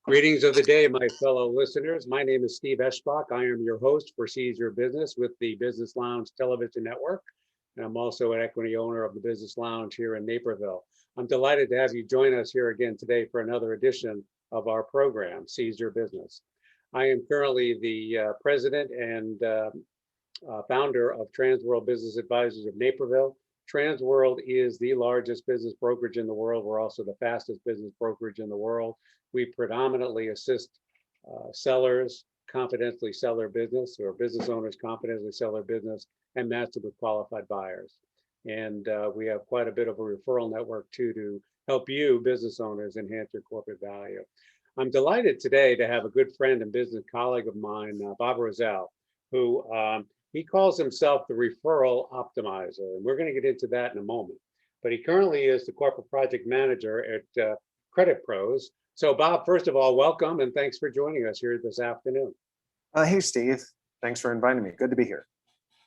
Greetings of the day, my fellow listeners. My name is Steve Eschbach. I am your host for Seize Your Business with the Business Lounge Television Network. And I'm also an equity owner of the Business Lounge here in Naperville. I'm delighted to have you join us here again today for another edition of our program, Seize Your Business. I am currently the president and founder of Transworld Business Advisors of Naperville. Transworld is the largest business brokerage in the world. We're also the fastest business brokerage in the world. We predominantly assist sellers confidentially sell their business, or business owners confidentially sell their business, and match them with qualified buyers. And we have quite a bit of a referral network too to help you business owners enhance your corporate value. I'm delighted today to have a good friend and business colleague of mine, Bob Rosell, who he calls himself the referral optimizer, and we're going to get into that in a moment. But he currently is the corporate project manager at Credit Pros. So Bob, first of all, welcome and thanks for joining us here this afternoon. Hey, Steve. Thanks for inviting me. Good to be here.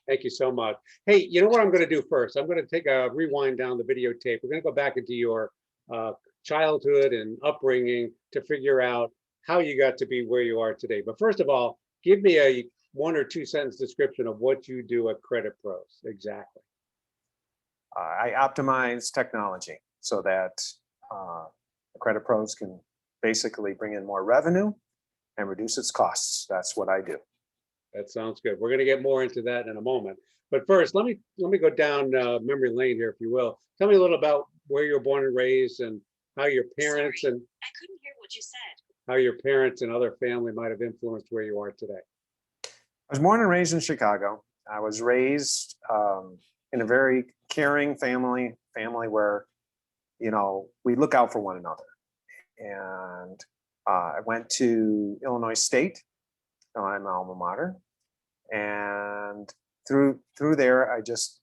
Thank you so much. Hey, you know what I'm going to do first? I'm going to take a rewind down the videotape. We're going to go back into your childhood and upbringing to figure out how you got to be where you are today. But first of all, give me a 1 or 2 sentence description of what you do at Credit Pros exactly. I optimize technology so that the Credit Pros can basically bring in more revenue and reduce its costs. That's what I do. That sounds good. We're going to get more into that in a moment. But first, let me go down memory lane here, if you will. Tell me a little about where you were born and raised, and how your parents and I couldn't hear what you said. How your parents and other family might have influenced where you are today. I was born and raised in Chicago. I was raised in a very caring family where, you know, we look out for one another. And I went to Illinois State, my alma mater, and through there, I just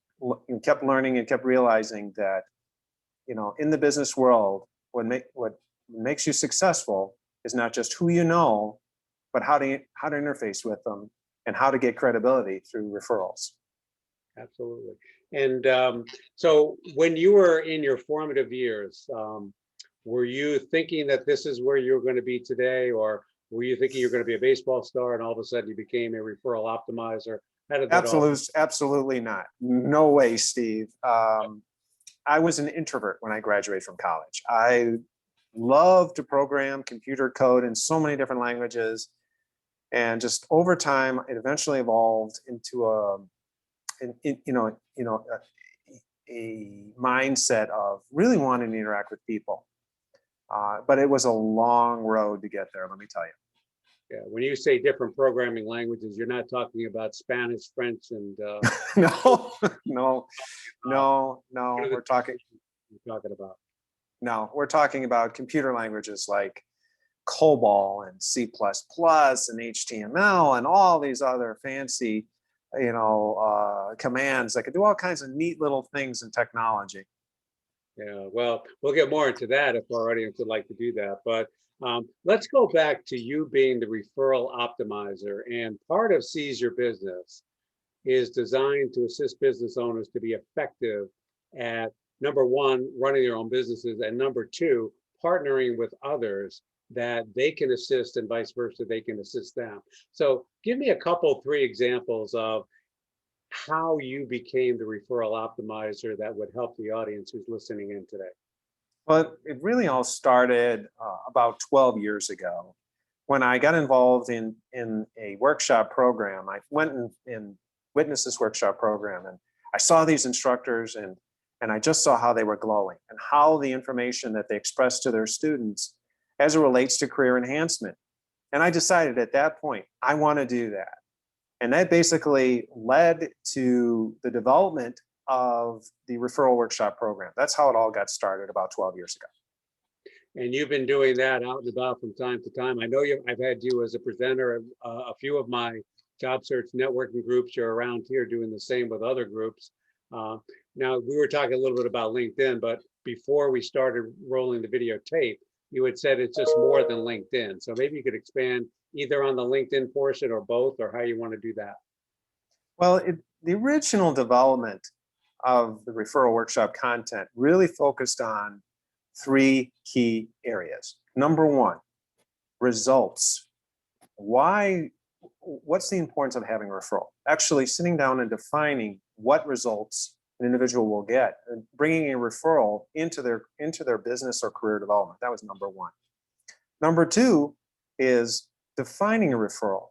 kept learning and kept realizing that, you know, in the business world, what makes you successful is not just who you know, but how to interface with them and how to get credibility through referrals. Absolutely. And so when you were in your formative years, were you thinking that this is where you're going to be today, or were you thinking you're going to be a baseball star and all of a sudden you became a referral optimizer? How did that Absolutely not. No way, Steve. I was an introvert when I graduated from college. I loved to program, computer code in so many different languages. And just over time, it eventually evolved into a mindset of really wanting to interact with people. But it was a long road to get there, let me tell you. Yeah, when you say different programming languages, you're not talking about Spanish, French, and No. We're talking about. No, we're talking about computer languages like COBOL and C++ and HTML and all these other fancy, commands that can do all kinds of neat little things in technology. Yeah, well, we'll get more into that if our audience would like to do that. But let's go back to you being the referral optimizer. And part of Seize Your Business is designed to assist business owners to be effective at, number one, running their own businesses, and number two, partnering with others that they can assist and vice versa, they can assist them. So give me a couple, 3 examples of how you became the referral optimizer that would help the audience who's listening in today. Well, it really all started about 12 years ago when I got involved in a workshop program. I went and witnessed this workshop program, and I saw these instructors, and I just saw how they were glowing and how the information that they expressed to their students as it relates to career enhancement. And I decided at that point, I want to do that. And that basically led to the development of the referral workshop program. That's how it all got started about 12 years ago. And you've been doing that out and about from time to time. I know I've had you as a presenter of a few of my job search networking groups. You're around here doing the same with other groups. Now, we were talking a little bit about LinkedIn, but before we started rolling the videotape, you had said it's just more than LinkedIn. So maybe you could expand either on the LinkedIn portion or both, or how you want to do that. Well, the original development of the referral workshop content really focused on three key areas. Number one, results. What's the importance of having a referral? Actually sitting down and defining what results an individual will get and bringing a referral into their business or career development. That was number one. Number two is defining a referral.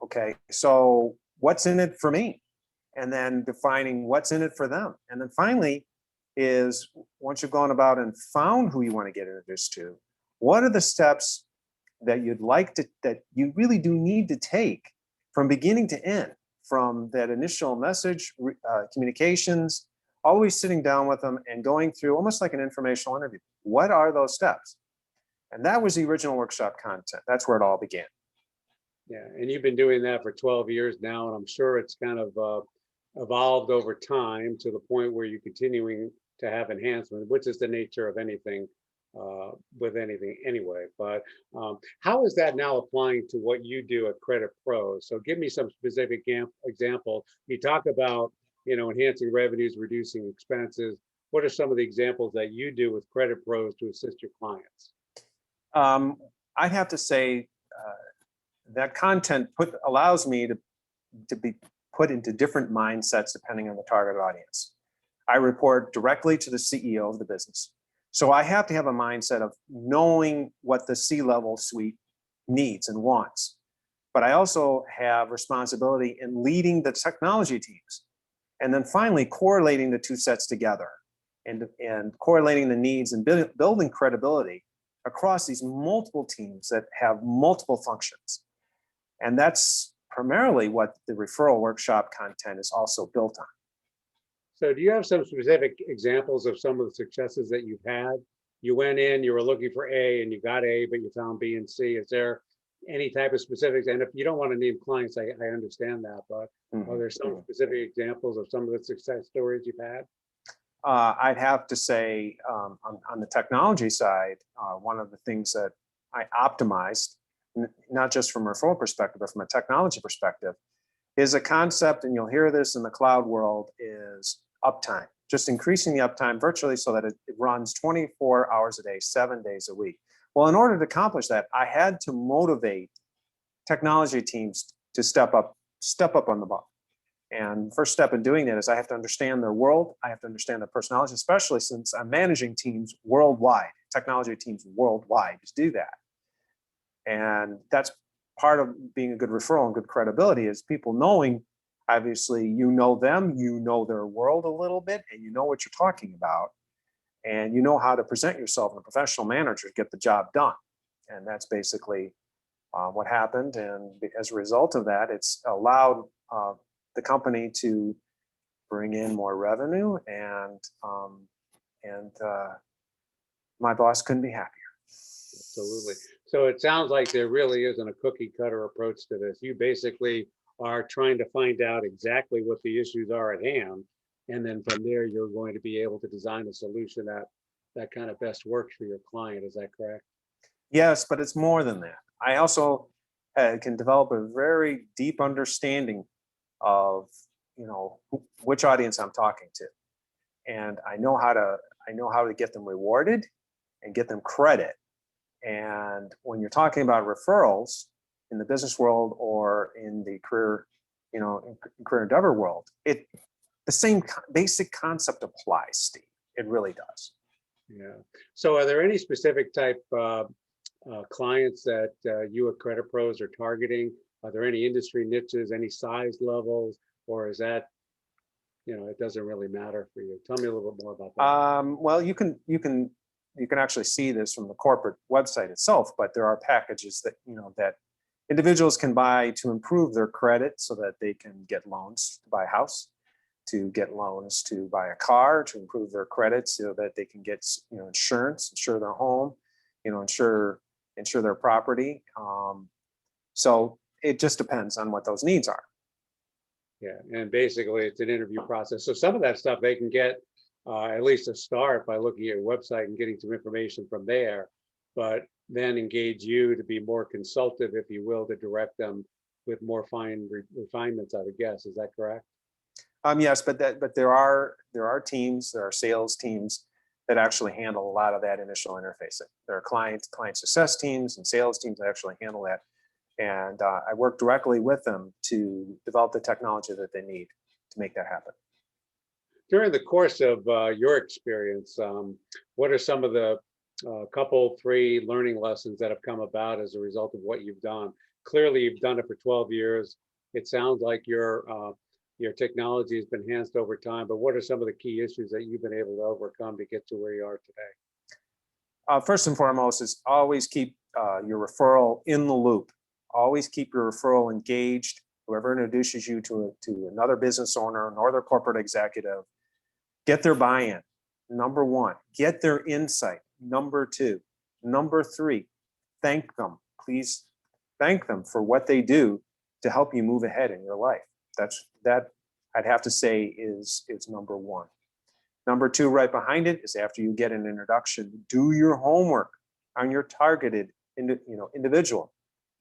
Okay, so what's in it for me? And then defining what's in it for them. And then finally is, once you've gone about and found who you want to get introduced to, what are the steps that that you really do need to take from beginning to end, from that initial message, communications, always sitting down with them and going through almost like an informational interview. What are those steps? And that was the original workshop content. That's where it all began. Yeah, and you've been doing that for 12 years now, and I'm sure it's kind of evolved over time to the point where you're continuing to have enhancement, which is the nature of anything with anything anyway. But how is that now applying to what you do at Credit Pros? So give me some specific example. You talk about, enhancing revenues, reducing expenses. What are some of the examples that you do with Credit Pros to assist your clients? I'd have to say that content allows me to be put into different mindsets depending on the target audience. I report directly to the CEO of the business. So I have to have a mindset of knowing what the C-level suite needs and wants. But I also have responsibility in leading the technology teams. And then finally, correlating the two sets together and correlating the needs and building credibility across these multiple teams that have multiple functions. And that's primarily what the referral workshop content is also built on. So do you have some specific examples of some of the successes that you've had? You went in, you were looking for A and you got A, but you found B and C. Is there any type of specifics? And if you don't want to name clients, I understand that, but are there some specific examples of some of the success stories you've had? I'd have to say on the technology side, one of the things that I optimized, not just from a referral perspective, but from a technology perspective, is a concept, and you'll hear this in the cloud world, is uptime. Just increasing the uptime virtually so that it runs 24 hours a day, 7 days a week. Well, in order to accomplish that, I had to motivate technology teams to step up on the ball. And first step in doing that is I have to understand their world. I have to understand their personalities, especially since I'm managing teams worldwide, technology teams worldwide to do that. And that's part of being a good referral and good credibility, is people knowing, obviously, you know them, you know their world a little bit, and you know what you're talking about, and you know how to present yourself in a professional manner to get the job done. And that's basically what happened. And as a result of that, it's allowed the company to bring in more revenue, and my boss couldn't be happier. Absolutely. So it sounds like there really isn't a cookie cutter approach to this. You basically are trying to find out exactly what the issues are at hand. And then from there, you're going to be able to design a solution that kind of best works for your client. Is that correct? Yes, but it's more than that. I also can develop a very deep understanding of, which audience I'm talking to. And I know how to get them rewarded and get them credit. And when you're talking about referrals in the business world or in the career, career endeavor world, the same basic concept applies, Steve. It really does. Yeah. So are there any specific type clients that you at Credit Pros are targeting? Are there any industry niches, any size levels, or is that, it doesn't really matter for you? Tell me a little bit more about that. Well, you can actually see this from the corporate website itself, but there are packages that, that individuals can buy to improve their credit so that they can get loans to buy a house, to get loans to buy a car, to improve their credit so that they can get, insurance, insure their home, insure their property. So it just depends on what those needs are. Yeah, and basically it's an interview process. So some of that stuff they can get at least a start by looking at your website and getting some information from there, but then engage you to be more consultative, if you will, to direct them with more fine refinements, I would guess. Is that correct? Yes, but there are teams, there are sales teams that actually handle a lot of that initial interfacing. There are client success teams and sales teams that actually handle that. And I work directly with them to develop the technology that they need to make that happen. During the course of your experience, what are some of the couple, three learning lessons that have come about as a result of what you've done? Clearly, you've done it for 12 years. It sounds like your technology has been enhanced over time, but what are some of the key issues that you've been able to overcome to get to where you are today? First and foremost is always keep your referral in the loop. Always keep your referral engaged. Whoever introduces you to another business owner, another corporate executive, get their buy-in. Number one, get their insight. Number two, number three, thank them. Please thank them for what they do to help you move ahead in your life. That I'd have to say is number one. Number two, right behind it, is after you get an introduction, do your homework on your targeted individual.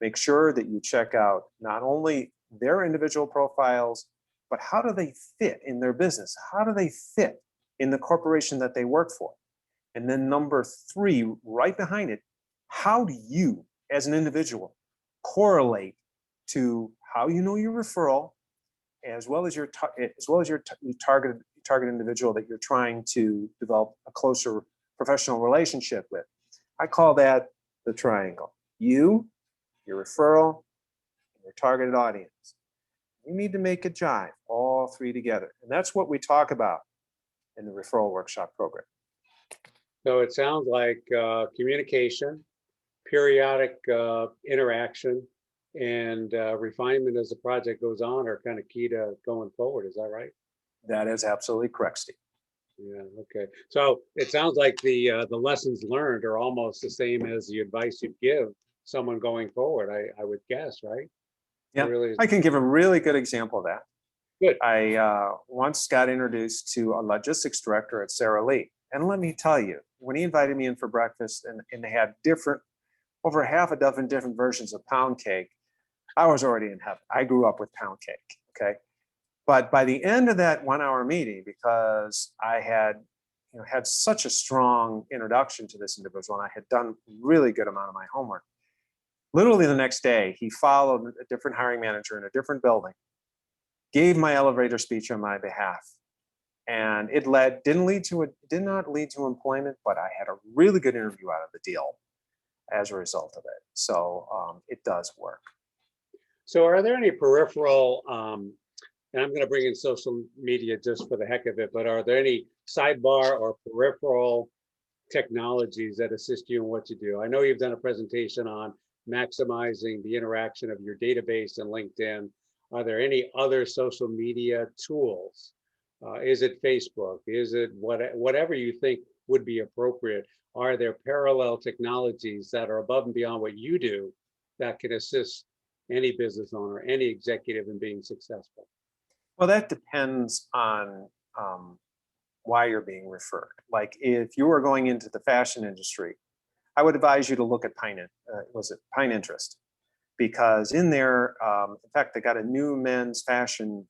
Make sure that you check out not only their individual profiles, but how do they fit in their business? How do they fit in the corporation that they work for? And then number three, right behind it, how do you as an individual correlate to how you know your referral, as well as your targeted individual that you're trying to develop a closer professional relationship with? I call that the triangle. You, your referral, and your targeted audience. You need to make it jive, all three together. And that's what we talk about in the referral workshop program. So it sounds like communication, periodic interaction, and refinement as the project goes on are kind of key to going forward. Is that right? That is absolutely correct, Steve. Yeah. Okay. So it sounds like the lessons learned are almost the same as the advice you give someone going forward. I would guess, right? Yeah. Really, I can give a really good example of that. good. I once got introduced to a logistics director at Sara Lee. And let me tell you, when he invited me in for breakfast and they had over half a dozen different versions of pound cake, I was already in heaven. I grew up with pound cake, okay? But by the end of that 1 hour meeting, because I had had such a strong introduction to this individual and I had done really good amount of my homework, literally the next day, he followed a different hiring manager in a different building, gave my elevator speech on my behalf. And it did not lead to employment, but I had a really good interview out of the deal as a result of it. So it does work. So are there any peripheral, and I'm going to bring in social media just for the heck of it, but are there any sidebar or peripheral technologies that assist you in what you do? I know you've done a presentation on maximizing the interaction of your database and LinkedIn. Are there any other social media tools? Is it Facebook? Is it whatever you think would be appropriate? Are there parallel technologies that are above and beyond what you do that can assist any business owner, any executive in being successful? Well, that depends on why you're being referred. Like if you are going into the fashion industry, I would advise you to look at Pinterest, because in there, in fact, they got a new men's fashion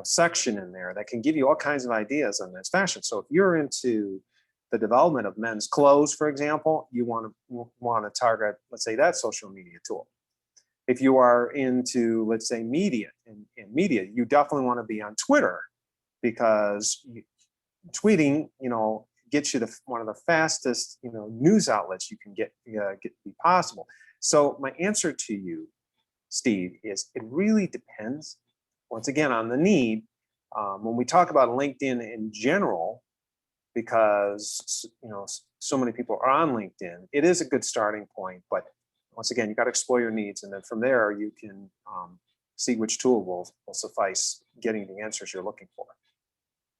section in there that can give you all kinds of ideas on men's fashion. So if you're into the development of men's clothes, for example, you want to target, let's say, that social media tool. If you are into, let's say, media, in media, you definitely want to be on Twitter, because tweeting, gets you one of the fastest, news outlets you can get be possible. So my answer to you, Steve, is it really depends, once again, on the need. When we talk about LinkedIn in general, because so many people are on LinkedIn, it is a good starting point. But once again, you got to explore your needs, and then from there you can see which tool will suffice getting the answers you're looking for.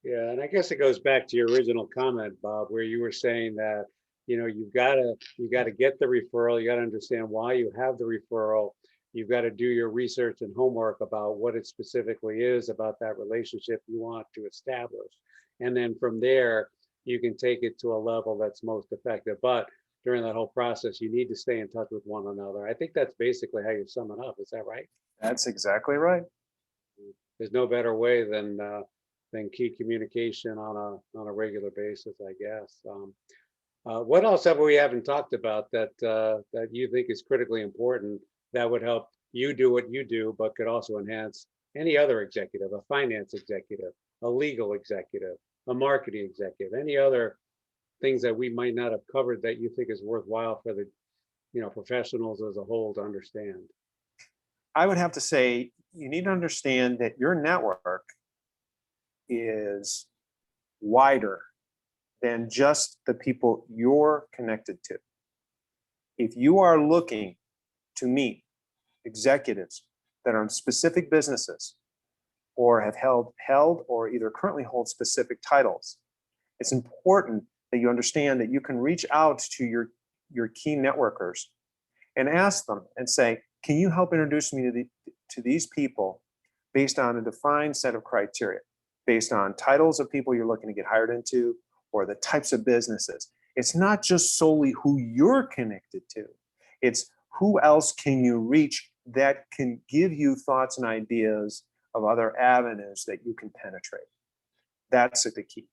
Yeah, and I guess it goes back to your original comment, Bob, where you were saying that you've got to get the referral. You got to understand why you have the referral. You've got to do your research and homework about what it specifically is about that relationship you want to establish, and then from there you can take it to a level that's most effective. But during that whole process, you need to stay in touch with one another. I think that's basically how you sum it up. Is that right? That's exactly right. There's no better way than than key communication on a regular basis, I guess. What else have we haven't talked about that you think is critically important that would help you do what you do, but could also enhance any other executive, a finance executive, a legal executive, a marketing executive, any other things that we might not have covered that you think is worthwhile for the professionals as a whole to understand? I would have to say you need to understand that your network is wider than just the people you're connected to. If you are looking to meet executives that are in specific businesses or have held or either currently hold specific titles, it's important that you understand that you can reach out to your key networkers and ask them and say, can you help introduce me to these people based on a defined set of criteria, based on titles of people you're looking to get hired into or the types of businesses. It's not just solely who you're connected to. It's who else can you reach that can give you thoughts and ideas of other avenues that you can penetrate. That's the key.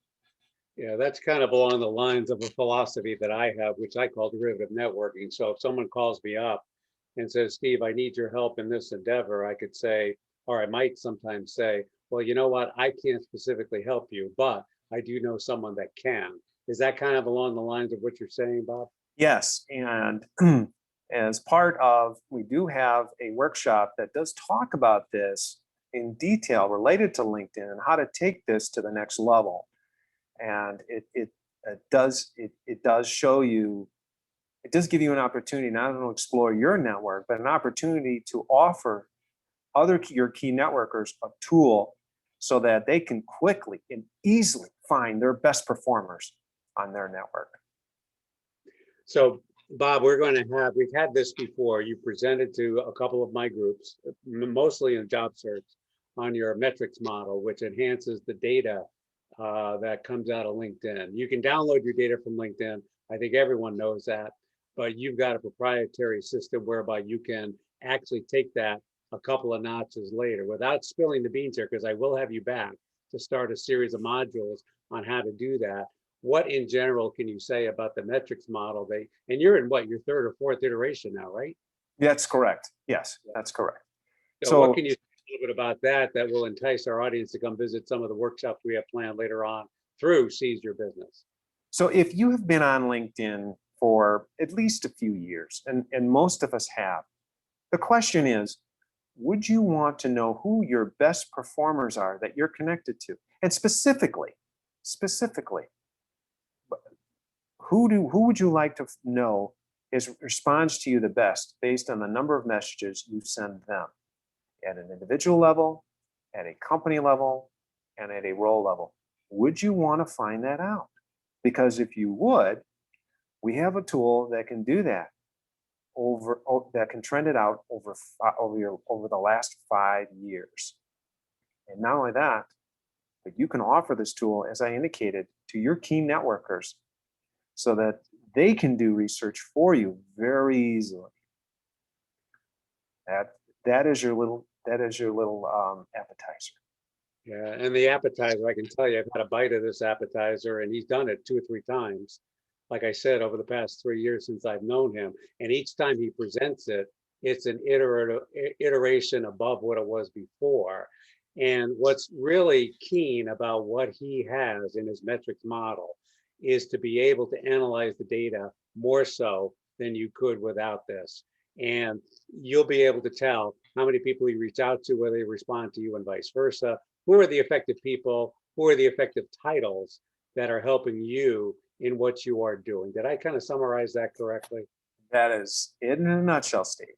Yeah, that's kind of along the lines of a philosophy that I have, which I call derivative networking. So if someone calls me up and says, Steve, I need your help in this endeavor, I could say, or I might sometimes say, well, you know what, I can't specifically help you, but I do know someone that can. Is that kind of along the lines of what you're saying, Bob? Yes, and as part of, we do have a workshop that does talk about this in detail related to LinkedIn and how to take this to the next level. And it does show you, it does give you an opportunity not only to explore your network, but an opportunity to offer your key networkers a tool so that they can quickly and easily find their best performers on their network. So Bob, we've had this before. You presented to a couple of my groups, mostly in job search, on your metrics model, which enhances the data that comes out of LinkedIn. You can download your data from LinkedIn. I think everyone knows that, but you've got a proprietary system whereby you can actually take that a couple of notches later without spilling the beans here, because I will have you back to start a series of modules on how to do that. What in general can you say about the metrics model? And you're in what, your third or fourth iteration now, right? That's correct. Yes, that's correct. So what can you say a little bit about that will entice our audience to come visit some of the workshops we have planned later on through Seize Your Business? So if you have been on LinkedIn for at least a few years, and most of us have, the question is, would you want to know who your best performers are that you're connected to? And specifically, who would you like to know responds to you the best based on the number of messages you send them at an individual level, at a company level, and at a role level? Would you want to find that out? Because if you would, we have a tool that can do that that can trend it out over the last 5 years. And not only that, but you can offer this tool, as I indicated, to your key networkers so that they can do research for you very easily. That is your little appetizer. Yeah, and the appetizer, I can tell you, I've had a bite of this appetizer, and he's done it 2 or 3 times. Like I said, over the past 3 years since I've known him, and each time he presents it, it's an iteration above what it was before. And what's really keen about what he has in his metrics model is to be able to analyze the data more so than you could without this. And you'll be able to tell how many people you reach out to, whether they respond to you and vice versa. Who are the effective people? Who are the effective titles that are helping you in what you are doing? Did I kind of summarize that correctly? That is it in a nutshell, Steve.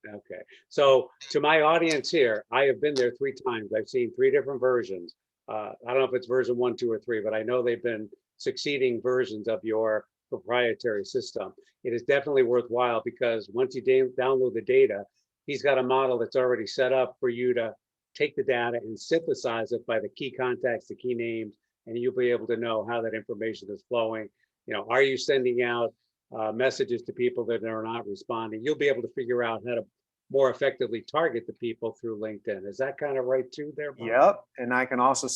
Okay. So to my audience here, I have been there 3 times. I've seen 3 different versions. I don't know if it's version 1, 2, or 3, but I know they've been succeeding versions of your proprietary system. It is definitely worthwhile because once you download the data, he's got a model that's already set up for you to take the data and synthesize it by the key contacts, the key names, and you'll be able to know how that information is flowing. Are you sending out messages to people that are not responding? You'll be able to figure out how to more effectively target the people through LinkedIn. Is that kind of right too there, Bob? Yep. And I can also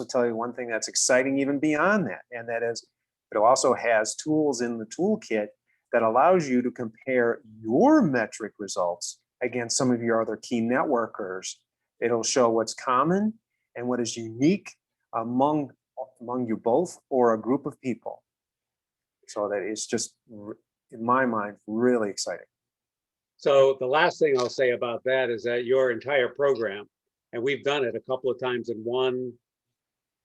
tell you one thing that's exciting even beyond that. And that is, it also has tools in the toolkit that allows you to compare your metric results against some of your other key networkers. It'll show what's common and what is unique among you both or a group of people. So that it's just, in my mind, really exciting. So the last thing I'll say about that is that your entire program, and we've done it a couple of times in one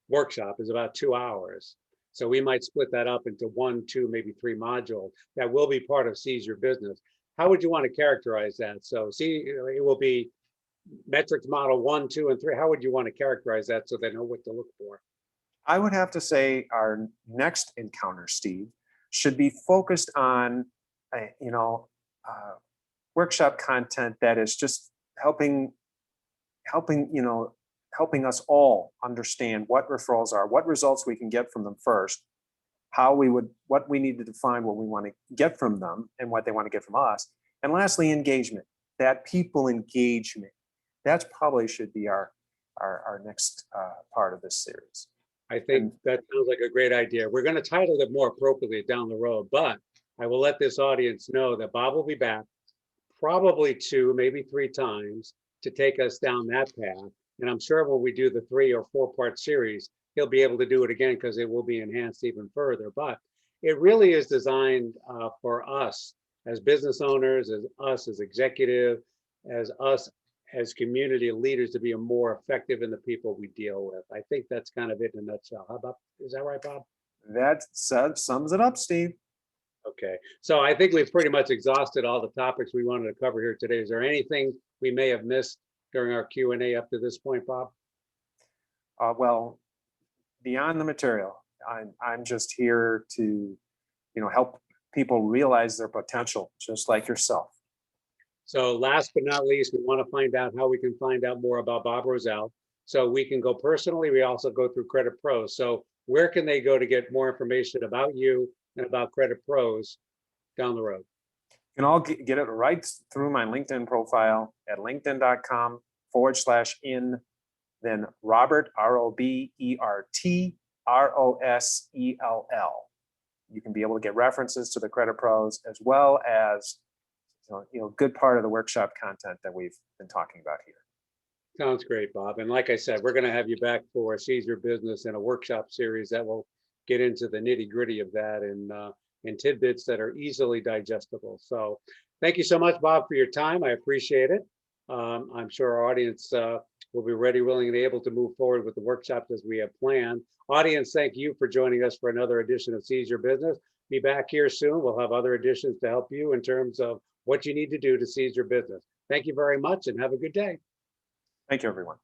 workshop, is about 2 hours. So we might split that up into 1, 2, maybe 3 modules that will be part of Seize Your Business. How would you want to characterize that? So it will be metrics model 1, 2, and 3. How would you want to characterize that so they know what to look for? I would have to say our next encounter, Steve, should be focused on, workshop content that is just helping us all understand what referrals are, what results we can get from them first, what we need to define what we want to get from them and what they want to get from us. And lastly, engagement, that people engagement. That's probably should be our next part of this series. I think that sounds like a great idea. We're going to title it more appropriately down the road, but I will let this audience know that Bob will be back probably 2, maybe 3 times to take us down that path. And I'm sure when we do the 3 or 4-part series, he'll be able to do it again because it will be enhanced even further. But it really is designed for us as business owners, as us as executive, as us as community leaders to be more effective in the people we deal with. I think that's kind of it in a nutshell. Is that right, Bob? That sums it up, Steve. Okay, so I think we've pretty much exhausted all the topics we wanted to cover here today. Is there anything we may have missed during our Q&A up to this point, Bob? Well, beyond the material, I'm just here to, help people realize their potential, just like yourself. So last but not least, we want to find out how we can find out more about Bob Rosell. So we can go personally. We also go through Credit Pros. So where can they go to get more information about you and about Credit Pros down the road? You can all get it right through my LinkedIn profile at linkedin.com/in, then Robert, ROBERT, ROSELL. You can be able to get references to the Credit Pros as well as good part of the workshop content that we've been talking about here. Sounds great, Bob. And like I said, we're going to have you back for Seize Your Business in a workshop series that will get into the nitty gritty of that and tidbits that are easily digestible. So thank you so much, Bob, for your time. I appreciate it. I'm sure our audience will be ready, willing, and able to move forward with the workshops as we have planned. Audience, thank you for joining us for another edition of Seize Your Business. Be back here soon. We'll have other editions to help you in terms of what you need to do to seize your business. Thank you very much and have a good day. Thank you, everyone.